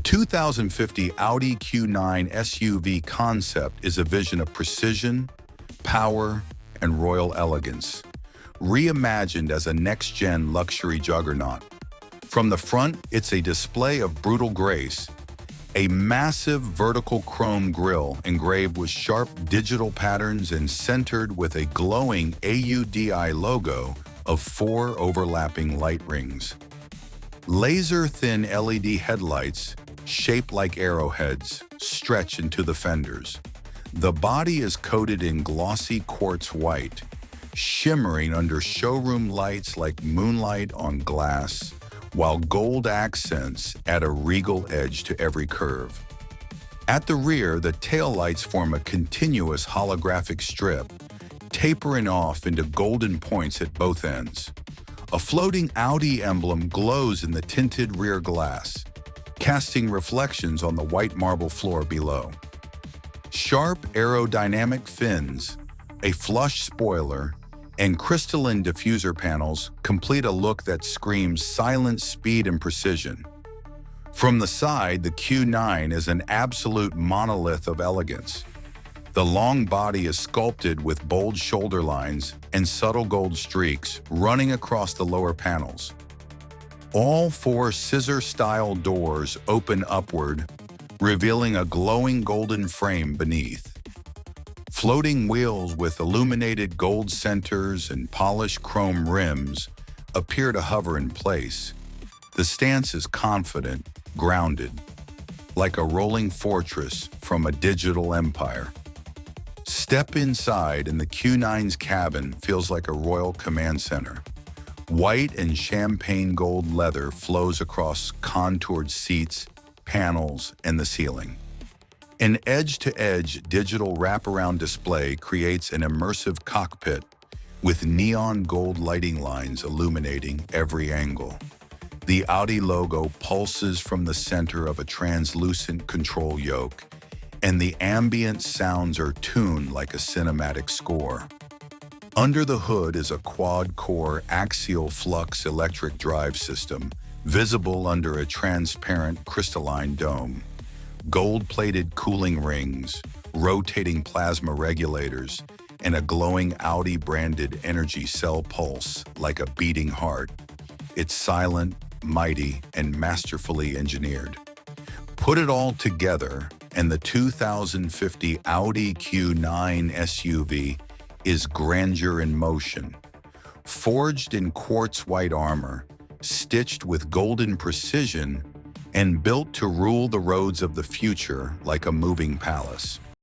2050 Audi Q9 SUV concept is a vision of precision, power, and royal elegance, reimagined as a next-gen luxury juggernaut. From the front, it's a display of brutal grace, a massive vertical chrome grille engraved with sharp digital patterns and centered with a glowing Audi logo of 4 overlapping light rings. Laser-thin LED headlights, shaped like arrowheads, stretch into the fenders. The body is coated in glossy quartz white, shimmering under showroom lights like moonlight on glass, while gold accents add a regal edge to every curve. At the rear, the taillights form a continuous holographic strip, tapering off into golden points at both ends. A floating Audi emblem glows in the tinted rear glass, casting reflections on the white marble floor below. Sharp aerodynamic fins, a flush spoiler, and crystalline diffuser panels complete a look that screams silent speed and precision. From the side, the Q9 is an absolute monolith of elegance. The long body is sculpted with bold shoulder lines and subtle gold streaks running across the lower panels. All 4 scissor-style doors open upward, revealing a glowing golden frame beneath. Floating wheels with illuminated gold centers and polished chrome rims appear to hover in place. The stance is confident, grounded, like a rolling fortress from a digital empire. Step inside and the Q9's cabin feels like a royal command center. White and champagne gold leather flows across contoured seats, panels, and the ceiling. An edge-to-edge digital wraparound display creates an immersive cockpit with neon gold lighting lines illuminating every angle. The Audi logo pulses from the center of a translucent control yoke, and the ambient sounds are tuned like a cinematic score. Under the hood is a quad-core axial flux electric drive system, visible under a transparent crystalline dome. Gold-plated cooling rings, rotating plasma regulators, and a glowing Audi-branded energy cell pulse like a beating heart. It's silent, mighty, and masterfully engineered. Put it all together, and the 2050 Audi Q9 SUV is grandeur in motion. Forged in quartz white armor, stitched with golden precision, and built to rule the roads of the future like a moving palace.